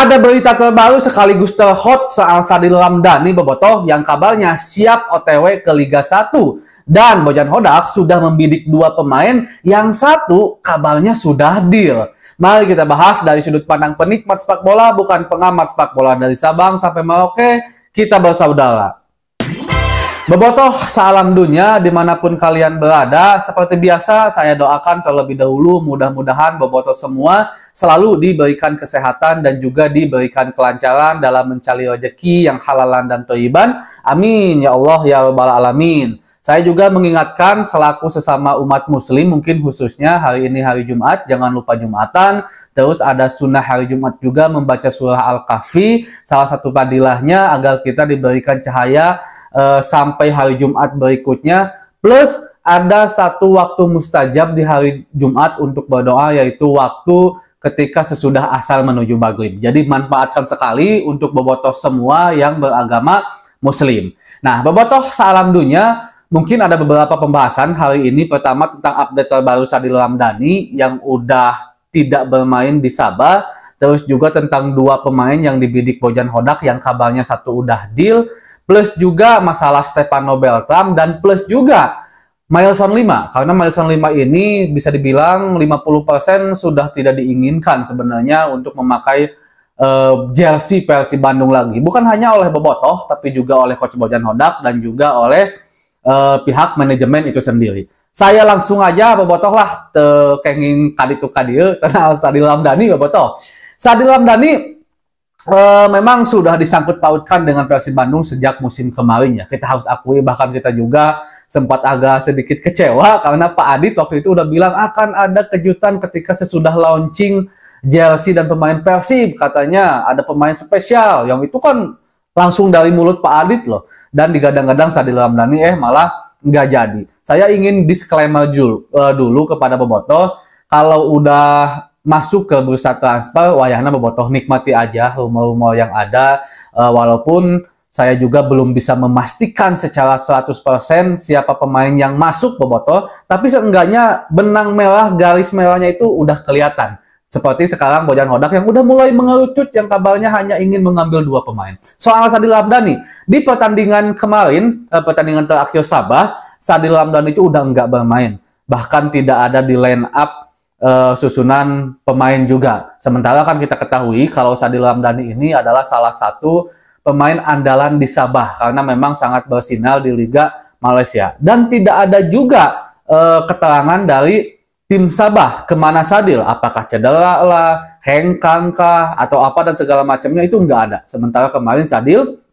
Ada berita terbaru sekaligus terhot soal Sadil Ramdhani bobotoh yang kabarnya siap OTW ke Liga 1. Dan Bojan Hodak sudah membidik dua pemain, yang satu kabarnya sudah deal. Mari kita bahas dari sudut pandang penikmat sepak bola, bukan pengamat sepak bola. Dari Sabang sampai Merauke, kita bersaudara. Bobotoh, salam dunia dimanapun kalian berada. Seperti biasa, saya doakan terlebih dahulu mudah-mudahan bobotoh semua selalu diberikan kesehatan dan juga diberikan kelancaran dalam mencari rezeki yang halalan dan thayyiban. Amin ya Allah ya rabbal alamin. Saya juga mengingatkan selaku sesama umat muslim, mungkin khususnya hari ini hari Jumat, jangan lupa Jumatan. Terus ada sunnah hari Jumat juga membaca surah Al-Kahfi. Salah satu fadilahnya agar kita diberikan cahaya sampai hari Jumat berikutnya. Plus ada satu waktu mustajab di hari Jumat untuk berdoa, yaitu waktu ketika sesudah asar menuju maghrib. Jadi manfaatkan sekali untuk bobotoh semua yang beragama muslim. Nah, bobotoh salam dunia, mungkin ada beberapa pembahasan hari ini. Pertama tentang update terbaru Sadil Ramdhani yang udah tidak bermain di Sabah. Terus juga tentang dua pemain yang dibidik Bojan Hodak yang kabarnya satu udah deal. Plus juga masalah Stefano Beltram, dan plus juga Mailson 5. Karena Mailson 5 ini bisa dibilang 50% sudah tidak diinginkan sebenarnya untuk memakai jersey Persib Bandung lagi. Bukan hanya oleh bobotoh, tapi juga oleh Coach Bojan Hodak dan juga oleh pihak manajemen itu sendiri. Saya langsung aja bobotoh lah kenging kaditu kadieu kenal Sadil Ramdhani bobotoh. Sadil Ramdhani memang sudah disangkut pautkan dengan Persib Bandung sejak musim kemarin ya. Kita harus akui, bahkan kita juga sempat agak sedikit kecewa karena Pak Adit waktu itu udah bilang akan ada kejutan ketika sesudah launching jersey dan pemain Persib. Katanya ada pemain spesial, yang itu kan langsung dari mulut Pak Adit loh. Dan digadang-gadang Sadil Ramdhani malah nggak jadi. Saya ingin disclaimer dulu kepada bobotoh, kalau udah masuk ke bursa transfer, wayahna bobotoh nikmati aja rumor-rumor yang ada, walaupun saya juga belum bisa memastikan secara 100% siapa pemain yang masuk bobotoh, tapi seenggaknya benang merah, garis merahnya itu udah kelihatan. Seperti sekarang Bojan Hodak yang udah mulai mengerucut yang kabarnya hanya ingin mengambil dua pemain. Soal Sadil Ramdhani, di pertandingan kemarin, pertandingan terakhir Sabah, Sadil Ramdhani itu udah nggak bermain. Bahkan tidak ada di line up susunan pemain juga. Sementara kan kita ketahui kalau Sadil Ramdhani ini adalah salah satu pemain andalan di Sabah karena memang sangat bersinar di Liga Malaysia. Dan tidak ada juga keterangan dari tim Sabah kemana Sadil, apakah cedera lah, hengkang kah, atau apa dan segala macamnya, itu nggak ada. Sementara kemarin Sadil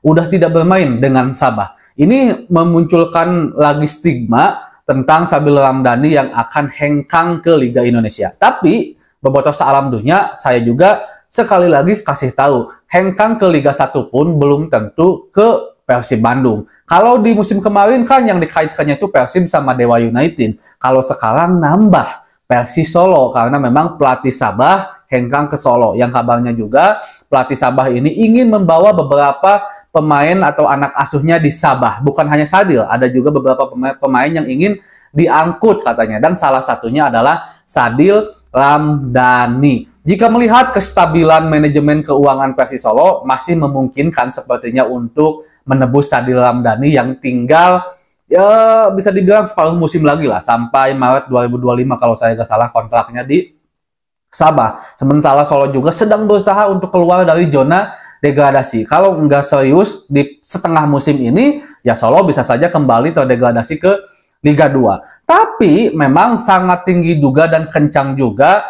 udah tidak bermain dengan Sabah. Ini memunculkan lagi stigma tentang Sadil Ramdhani yang akan hengkang ke Liga Indonesia. Tapi bobotoh salam dunia, saya juga sekali lagi kasih tahu, hengkang ke Liga 1 pun belum tentu ke Persib Bandung. Kalau di musim kemarin kan yang dikaitkannya itu Persib sama Dewa United. Kalau sekarang nambah Persis Solo karena memang pelatih Sabah hengkang ke Solo. Yang kabarnya juga pelatih Sabah ini ingin membawa beberapa pemain atau anak asuhnya di Sabah. Bukan hanya Sadil, ada juga beberapa pemain yang ingin diangkut katanya. Dan salah satunya adalah Sadil Ramdhani. Jika melihat kestabilan manajemen keuangan Persis Solo, masih memungkinkan sepertinya untuk menebus Sadil Ramdhani yang tinggal ya bisa dibilang separuh musim lagi lah, sampai Maret 2025 kalau saya nggak salah kontraknya di Sabah. Sementara Solo juga sedang berusaha untuk keluar dari zona degradasi. Kalau nggak serius di setengah musim ini, ya Solo bisa saja kembali terdegradasi ke Liga 2. Tapi memang sangat tinggi juga dan kencang juga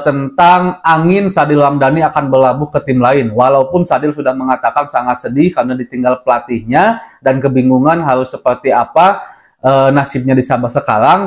tentang angin Sadil Ramdhani akan berlabuh ke tim lain. Walaupun Sadil sudah mengatakan sangat sedih karena ditinggal pelatihnya dan kebingungan harus seperti apa nasibnya di Sabah sekarang.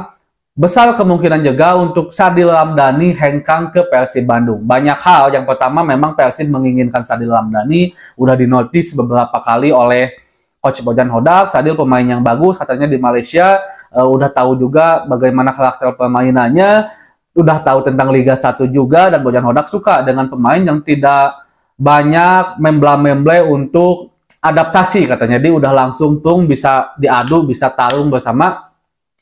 Besar kemungkinan juga untuk Sadil Ramdhani hengkang ke Persib Bandung. Banyak hal. Yang pertama memang Persib menginginkan Sadil Ramdhani, udah dinotis beberapa kali oleh Coach Bojan Hodak. Sadil pemain yang bagus katanya di Malaysia, udah tahu juga bagaimana karakter permainannya, udah tahu tentang Liga 1 juga, dan Bojan Hodak suka dengan pemain yang tidak banyak memble-memble untuk adaptasi katanya. Dia udah langsung bisa diadu, bisa tarung bersama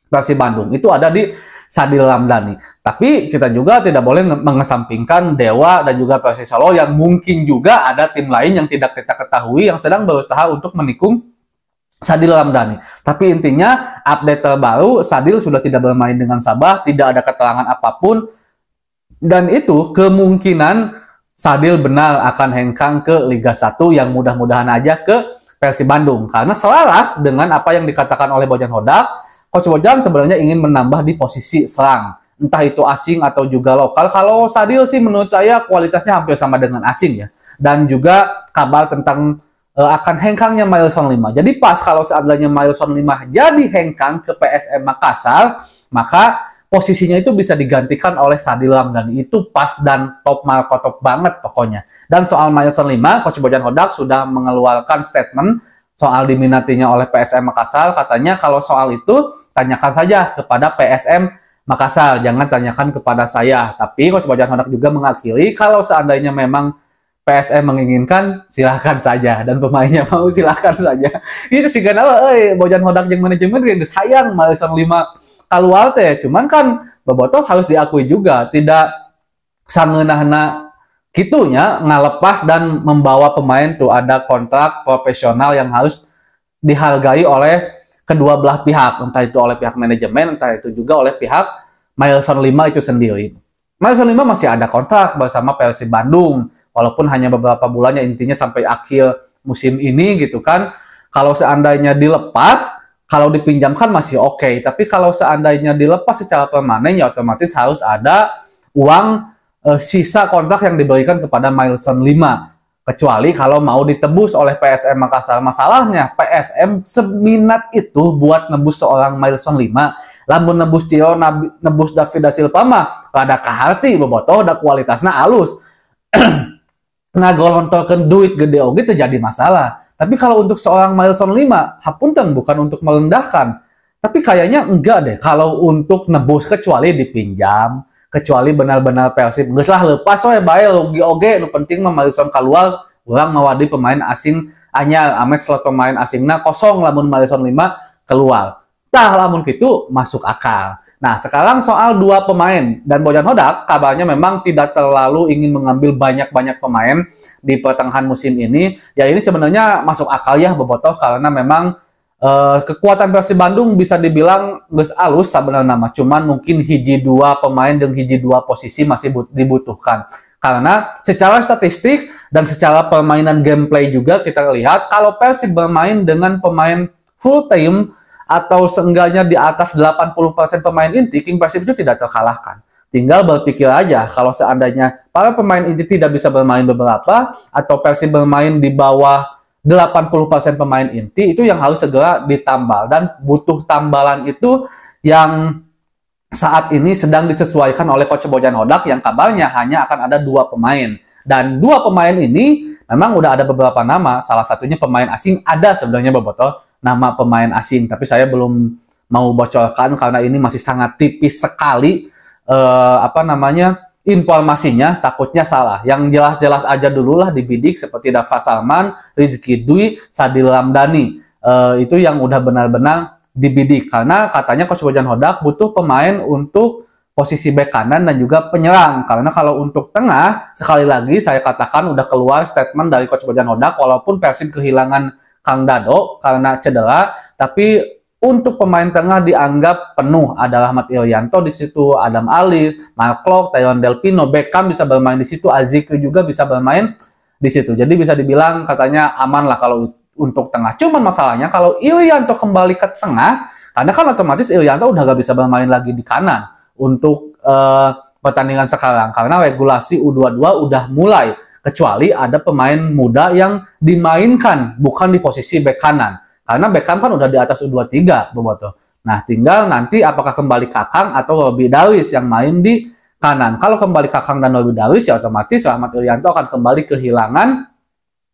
Persib Bandung. Itu ada di Sadil Ramdhani. Tapi kita juga tidak boleh mengesampingkan Dewa dan juga Persis Solo yang mungkin juga ada tim lain yang tidak kita ketahui yang sedang berusaha untuk menikung Sadil Ramdhani. Tapi intinya update terbaru, Sadil sudah tidak bermain dengan Sabah, tidak ada keterangan apapun, dan itu kemungkinan Sadil benar akan hengkang ke Liga 1 yang mudah-mudahan aja ke Persib Bandung. Karena selaras dengan apa yang dikatakan oleh Bojan Hodak, Coach Bojan sebenarnya ingin menambah di posisi serang. Entah itu asing atau juga lokal. Kalau Sadil sih menurut saya kualitasnya hampir sama dengan asing ya. Dan juga kabar tentang akan hengkangnya Mailson 5. Jadi pas kalau seandainya Mailson 5 jadi hengkang ke PSM Makassar, maka posisinya itu bisa digantikan oleh Sadil Ramdhani. Itu pas dan top markotop banget pokoknya. Dan soal Mailson 5, Coach Bojan Hodak sudah mengeluarkan statement soal diminatinya oleh PSM Makassar. Katanya kalau soal itu tanyakan saja kepada PSM Makassar, jangan tanyakan kepada saya. Tapi Coach Bojan Hodak juga mengakhiri kalau seandainya memang PSM menginginkan, silahkan saja. Dan pemainnya mau, silahkan saja. Itu sih kenapa, Bojan Hodak yang manajemen yang sayang Mailson 5 keluar teh. Cuman kan bobotoh harus diakui juga, tidak sangeunahna kitunya ngalepah dan membawa pemain tuh ada kontrak profesional yang harus dihargai oleh kedua belah pihak, entah itu oleh pihak manajemen, entah itu juga oleh pihak Mailson 5 itu sendiri. Mailson 5 masih ada kontrak bersama Persib Bandung, walaupun hanya beberapa bulannya, intinya sampai akhir musim ini gitu kan. Kalau seandainya dilepas, kalau dipinjamkan masih oke, tapi kalau seandainya dilepas secara permanen ya otomatis harus ada uang sisa kontrak yang diberikan kepada Mailson 5. Kecuali kalau mau ditebus oleh PSM Makassar. Masalahnya PSM seminat itu buat nebus seorang Mailson 5. Lamun nebus Cio, nebus David da Silva mah rada kaharti bobotoh da kualitasna alus. Ngagolontorkeun duit gede oge teu jadi masalah. Tapi kalau untuk seorang Mailson 5, hapunten bukan untuk merendahkan. Tapi kayaknya enggak deh kalau untuk nebus kecuali dipinjam. Kecuali benar-benar Persib geus lah leupas we bae rugi oge, nu penting mah Mailson keluar, urang mawadi pemain asing anyar ame slot pemain asingna kosong lamun Mailson 5 keluar. Tah lamun kitu masuk akal. Nah, sekarang soal dua pemain dan Bojan Hodak kabarnya memang tidak terlalu ingin mengambil banyak-banyak pemain di pertengahan musim ini. Ya ini sebenarnya masuk akal ya bobotoh karena memang kekuatan Persib Bandung bisa dibilang geus alus sebenarnya nama, cuman mungkin hiji dua pemain dan hiji dua posisi masih dibutuhkan. Karena secara statistik dan secara permainan gameplay juga kita lihat kalau Persib bermain dengan pemain full time atau seenggaknya di atas 80% pemain inti, King Persib itu tidak terkalahkan. Tinggal berpikir aja kalau seandainya para pemain inti tidak bisa bermain beberapa atau Persib bermain di bawah 80% pemain inti, itu yang harus segera ditambal, dan butuh tambalan itu yang saat ini sedang disesuaikan oleh Coach Bojan Hodak yang kabarnya hanya akan ada dua pemain, dan dua pemain ini memang udah ada beberapa nama, salah satunya pemain asing. Ada sebenarnya bobotoh nama pemain asing, tapi saya belum mau bocorkan karena ini masih sangat tipis sekali informasinya, takutnya salah. Yang jelas-jelas aja dulu lah dibidik seperti Dava Salman, Rizky Dwi, Sadil Ramdhani. Itu yang udah benar-benar dibidik. Karena katanya Coach Bojan Hodak butuh pemain untuk posisi bek kanan dan juga penyerang. Karena kalau untuk tengah, sekali lagi saya katakan udah keluar statement dari Coach Bojan Hodak, walaupun Persib kehilangan Kang Dado karena cedera, tapi untuk pemain tengah dianggap penuh. Ada Rahmat Irianto di situ, Adam Alis, Mark Klok, Tayon Delpino, Beckham bisa bermain di situ, Azikri juga bisa bermain di situ. Jadi bisa dibilang katanya aman lah kalau untuk tengah. Cuman masalahnya kalau Irianto kembali ke tengah, karena kan otomatis Irianto udah gak bisa bermain lagi di kanan untuk pertandingan sekarang. Karena regulasi U22 udah mulai. Kecuali ada pemain muda yang dimainkan, bukan di posisi bek kanan. Karena Beckham kan udah di atas U23, bobotoh. Nah, tinggal nanti apakah kembali Kakang atau Robby Darwis yang main di kanan. Kalau kembali Kakang dan Robby Darwis, ya otomatis Rahmat Irianto akan kembali kehilangan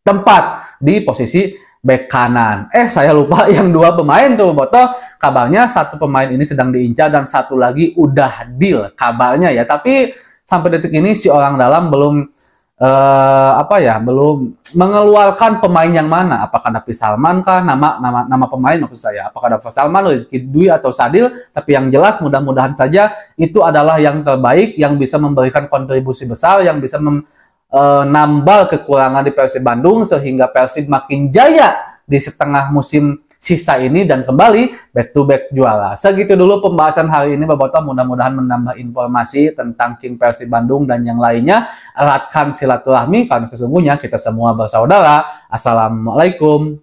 tempat di posisi bek kanan. Saya lupa yang dua pemain tuh, bobotoh. Kabarnya satu pemain ini sedang diincar dan satu lagi udah deal kabarnya ya. Tapi sampai detik ini si orang dalam belum belum mengeluarkan pemain yang mana, apakah Davi Salman kah, nama pemain maksud saya, apakah Davi Salman, Rizky Dwi atau Sadil, tapi yang jelas mudah-mudahan saja itu adalah yang terbaik, yang bisa memberikan kontribusi besar, yang bisa menambal kekurangan di Persib Bandung sehingga Persib makin jaya di setengah musim sisa ini dan kembali back to back juara. Segitu dulu pembahasan hari ini Bobotoh, mudah-mudahan menambah informasi tentang King Persib Bandung dan yang lainnya. Eratkan silaturahmi karena sesungguhnya kita semua bersaudara. Assalamualaikum